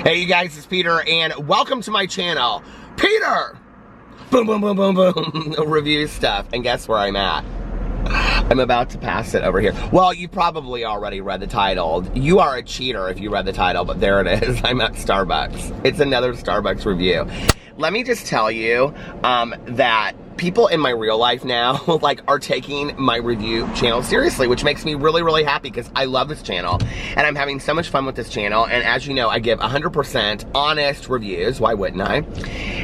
Hey you guys, it's Peter and welcome to my channel. Peter! Boom, boom, boom, boom, boom. Review stuff. And guess where I'm at? I'm about to pass it over here. Well, you probably already read the title. You are a cheater if you read the title, but there it is. I'm at Starbucks. It's another Starbucks review. Let me just tell you that people in my real life now are taking my review channel seriously, which makes me really, really happy because I love this channel and I'm having so much fun with this channel. And as you know, I give 100% honest reviews. Why wouldn't I?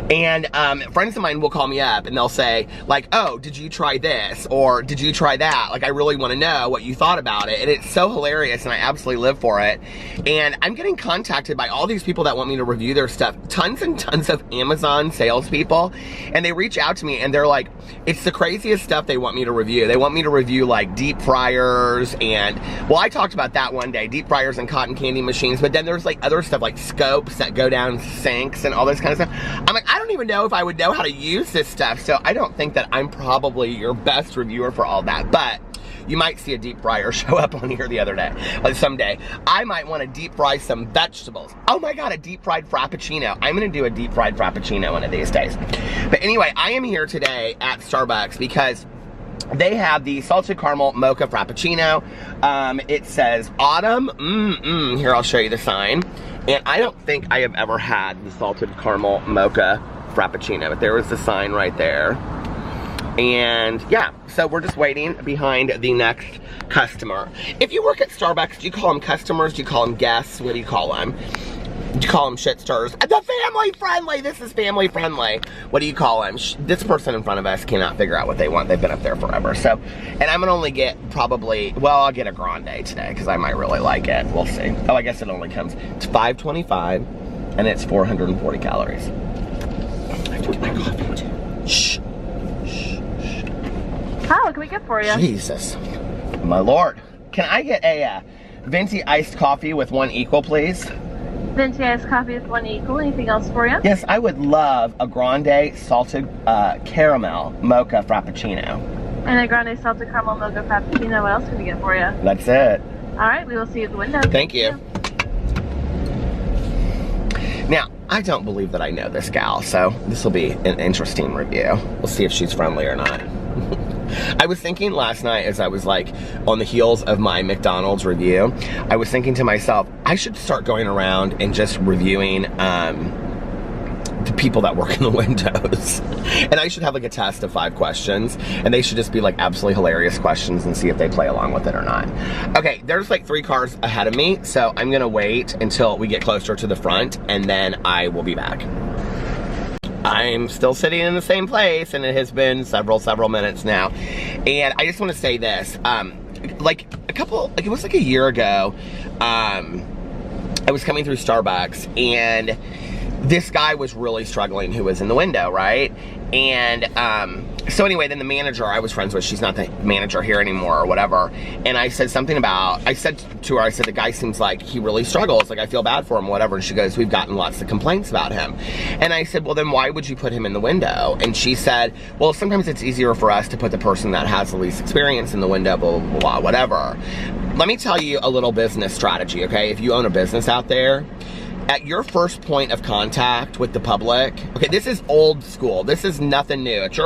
And friends of mine will call me up and they'll say like, oh, did you try this? Or did you try that? Like, I really want to know what you thought about it. And it's so hilarious and I absolutely live for it. And I'm getting contacted by all these people that want me to review their stuff. Tons and tons of Amazon salespeople. And they reach out to me and they're like, it's the craziest stuff they want me to review. They want me to review like deep fryers and, well, I talked about that one day, deep fryers and cotton candy machines, but then there's like other stuff like scopes that go down sinks and all this kind of stuff. I'm like, I don't even know if I would know how to use this stuff, so I don't think that I'm probably your best reviewer for all that, but you might see a deep fryer show up on here the other day, someday. I might want to deep fry some vegetables. Oh my God, a deep fried Frappuccino. I'm gonna do a deep fried Frappuccino one of these days. But anyway, I am here today at Starbucks because they have the salted caramel mocha Frappuccino. It says autumn, here I'll show you the sign. And I don't think I have ever had the salted caramel mocha Frappuccino, but there was the sign right there. And yeah, so we're just waiting behind the next customer. If you work at Starbucks, do you call them customers? Do you call them guests? What do you call them? Do you call them shit stirrers? The family friendly, this is family friendly. What do you call them? This person in front of us cannot figure out what they want. They've been up there forever. So, and I'm gonna only get probably, well, I'll get a grande today because I might really like it. We'll see. Oh, I guess it only comes, it's $5.25 and it's 440 calories. I have to get my coffee too. Shh. Hi, what can we get for you? Jesus, my Lord. Can I get a venti iced coffee with one equal, please? Venti iced coffee with one equal. Anything else for you? Yes, I would love a grande salted caramel mocha Frappuccino. And a grande salted caramel mocha Frappuccino. What else can we get for you? That's it. All right, we will see you at the window. Thank you. Now, I don't believe that I know this gal, so this will be an interesting review. We'll see if she's friendly or not. I was thinking last night as I was like on the heels of my McDonald's review, I was thinking to myself, I should start going around and just reviewing the people that work in the windows. And I should have like a test of 5 questions and they should just be like absolutely hilarious questions and see if they play along with it or not. Okay, there's like 3 cars ahead of me, so I'm gonna wait until we get closer to the front and then I will be back. I'm still sitting in the same place and it has been several minutes now. And I just want to say this, it was like a year ago, I was coming through Starbucks and this guy was really struggling who was in the window, right? And so anyway, then the manager I was friends with, she's not the manager here anymore or whatever, and I said something about, I said to her, I said, the guy seems like he really struggles, like I feel bad for him, whatever, and she goes, we've gotten lots of complaints about him. And I said, well then why would you put him in the window? And she said, well sometimes it's easier for us to put the person that has the least experience in the window, blah, blah, blah, whatever. Let me tell you a little business strategy, okay? If you own a business out there, at your first point of contact with the public, okay, this is old school, this is nothing new. At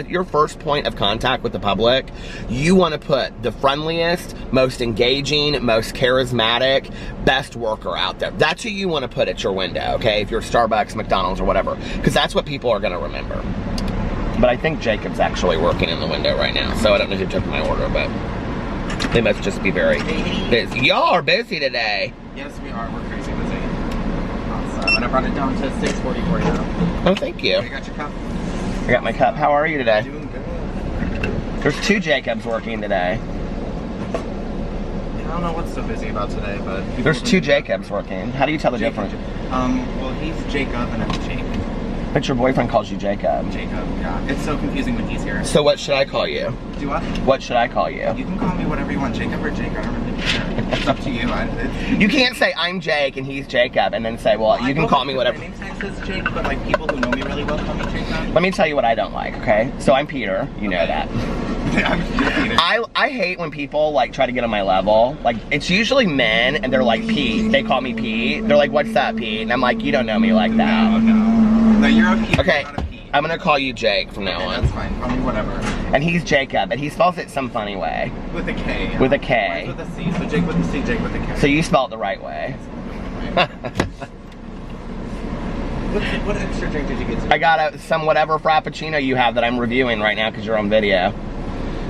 your first point of contact with the public, you want to put the friendliest, most engaging, most charismatic, best worker out there. That's who you want to put at your window, okay? If you're Starbucks, McDonald's, or whatever, because that's what people are going to remember. But I think Jacob's actually working in the window right now, so I don't know who took my order, but they must just be very busy. Y'all are busy today. Yes, we are. We're crazy busy. And I brought it down to 6:40 for you. Oh, thank you. You got your cup? I got my cup. How are you today? Doing good. There's 2 Jacobs working today. I don't know what's so busy about today, but... There's 2 Jacobs working. How do you tell the difference? Well, he's Jacob and I'm Jake. But your boyfriend calls you Jacob. Jacob, yeah. It's so confusing when he's here. So what should I call you? Do what? What should I call you? You can call me whatever you want, Jacob or Jake. I don't really care. It's up to you. You can't say I'm Jake and he's Jacob and then say, well, you can call me whatever. My name tag says Jake, but like people who know me really well call me Jacob. Let me tell you what I don't like, okay? So I'm Peter. You know that. I hate when people like try to get on my level. Like it's usually men and they're like Pete. They call me Pete. They're like, what's up, Pete? And I'm like, you don't know me like that. No, you're a Pete. Okay, You're not a Pete. I'm gonna call you Jake from now on. That's fine. Call me whatever. And he's Jacob, and he spells it some funny way. With a K. Yeah. With a K. Mine's with a C. So Jake with a C, Jake with a K. So you spelled the right way. What extra drink did you get today? I got some whatever Frappuccino you have that I'm reviewing right now because you're on video.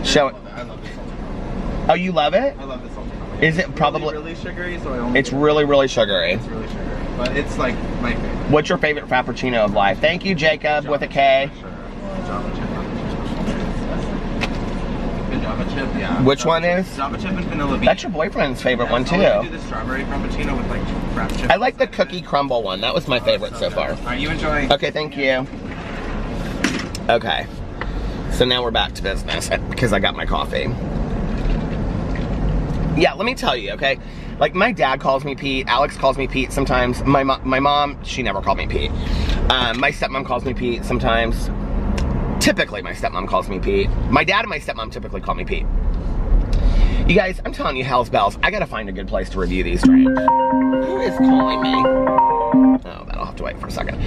Show it. I love this salty caramel. Oh, you love it? I love this salty caramel. Is it probably really sugary? So I only. It's really, really sugary. It's really sugary, but it's like my favorite. What's your favorite Frappuccino of life? Thank you, Jacob, with a K. Sure. Java chip. The Java chip, yeah. Which one is? Java chip and vanilla bean. That's your boyfriend's favorite one too. I do the strawberry frappuccino with like frap chips. I like the cookie crumble one. That was my favorite so far. Alright, you enjoy. Okay, thank you. Okay. So now we're back to business because I got my coffee. Yeah, let me tell you, okay? Like my dad calls me Pete, Alex calls me Pete sometimes. My mom, she never called me Pete. My stepmom calls me Pete sometimes. Typically my stepmom calls me Pete. My dad and my stepmom typically call me Pete. You guys, I'm telling you, hell's bells, I gotta find a good place to review these drinks. Who is calling me? Oh, that'll have to wait for a second.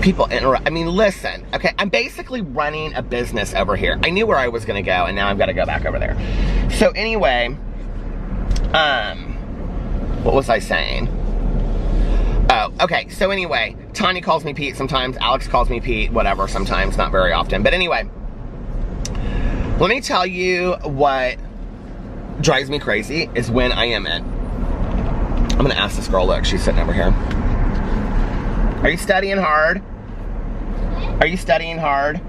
People interrupt. I mean, listen, okay, I'm basically running a business over here. I knew where I was gonna go, and now I've gotta go back over there. So anyway, what was I saying? Oh, okay, so anyway, Tanya calls me Pete sometimes, Alex calls me Pete, whatever, sometimes, not very often. But anyway, let me tell you what drives me crazy is when I am in. I'm gonna ask this girl, look, she's sitting over here. Are you studying hard? Are you studying hard?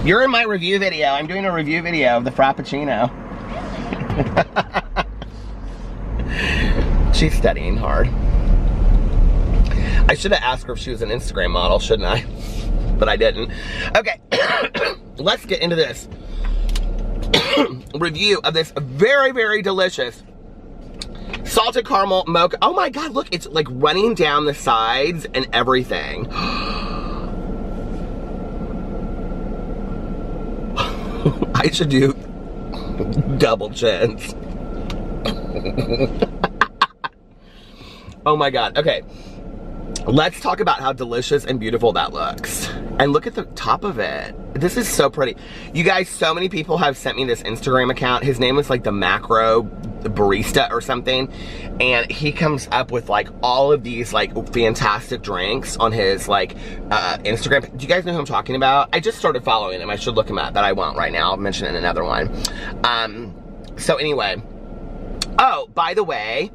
You're in my review video. I'm doing a review video of the Frappuccino. She's studying hard. I should have asked her if she was an Instagram model, shouldn't I? But I didn't. Okay, let's get into this review of this very, very delicious salted caramel mocha. Oh my God, look, it's like running down the sides and everything. I should do double chins. Oh my God, okay. Let's talk about how delicious and beautiful that looks. And look at the top of it. This is so pretty. You guys, so many people have sent me this Instagram account. His name is like the Macro Barista or something. And he comes up with like all of these like fantastic drinks on his like Instagram. Do you guys know who I'm talking about? I just started following him. I should look him up, but I won't right now. I'll mention it in another one. So anyway. Oh, by the way,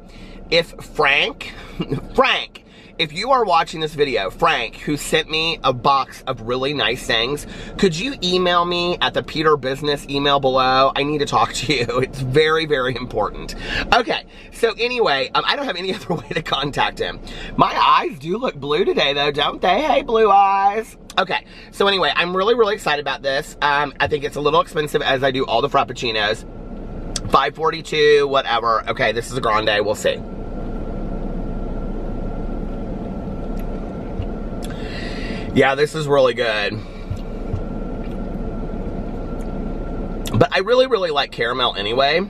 if Frank, if you are watching this video, Frank, who sent me a box of really nice things, could you email me at the Peter Business email below? I need to talk to you. It's very, very important. Okay, so anyway, I don't have any other way to contact him. My eyes do look blue today though, don't they? Hey, blue eyes. Okay, so anyway, I'm really, really excited about this. I think it's a little expensive as I do all the Frappuccinos. $5.42, whatever. Okay, this is a grande, we'll see. Yeah, this is really good. But I really, really like caramel anyway.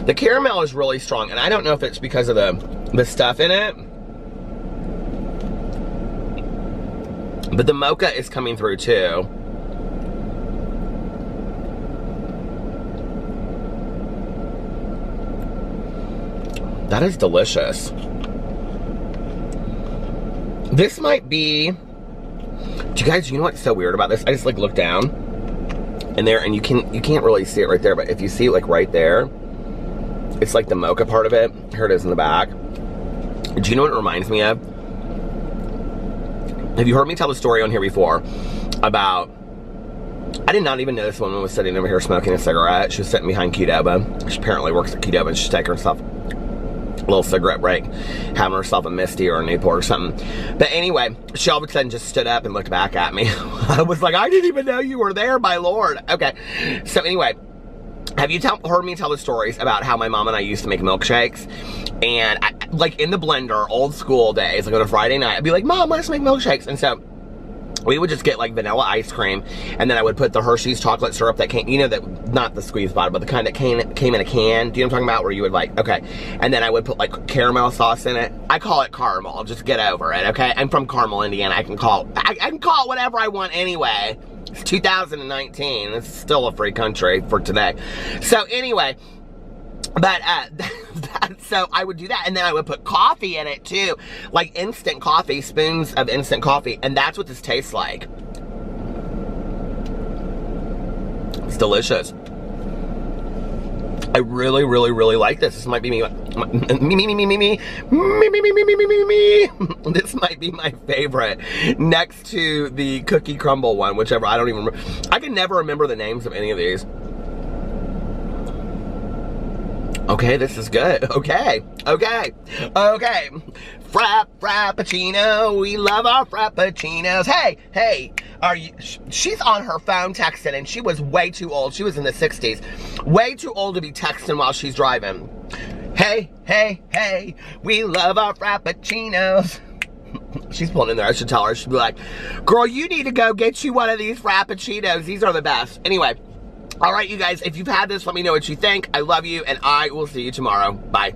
The caramel is really strong, and I don't know if it's because of the stuff in it. But the mocha is coming through too. That is delicious. This might be, do you guys, you know what's so weird about this? I just like look down in there and you can't really see it right there, but if you see like right there, it's like the mocha part of it. Here it is in the back. Do you know what it reminds me of? Have you heard me tell the story on here before about, I did not even know this woman was sitting over here smoking a cigarette. She was sitting behind Qdoba. She apparently works at Qdoba and she's taking herself a little cigarette break, having herself a Misty or a Newport or something. But anyway, she all of a sudden just stood up and looked back at me. I was like, I didn't even know you were there, my Lord. Okay, so anyway, have you heard me tell the stories about how my mom and I used to make milkshakes? And like in the blender, old school days, like on a Friday night, I'd be like, Mom, let's make milkshakes. And so we would just get like vanilla ice cream, and then I would put the Hershey's chocolate syrup that came, you know, that, not the squeeze bottle, but the kind that came in a can. Do you know what I'm talking about? Where you would like, okay. And then I would put like caramel sauce in it. I call it caramel, just get over it, okay? I'm from Carmel, Indiana. I can call it whatever I want anyway. It's 2019. It's still a free country for today. So anyway, but so I would do that, and then I would put coffee in it too, like instant coffee, spoons of instant coffee, and that's what this tastes like. It's delicious. I really, really, really like this. This might be me. This might be my favorite, next to the cookie crumble one, whichever. I don't even remember. I can never remember the names of any of these. Okay, this is good. Okay. Frappuccino. We love our frappuccinos. Hey, she's on her phone texting, and she was way too old. She was in the 60s. Way too old to be texting while she's driving. Hey, we love our frappuccinos. She's pulling in there. I should tell her. She'd be like, girl, you need to go get you one of these frappuccinos. These are the best. Anyway. All right, you guys, if you've had this, let me know what you think. I love you, and I will see you tomorrow. Bye.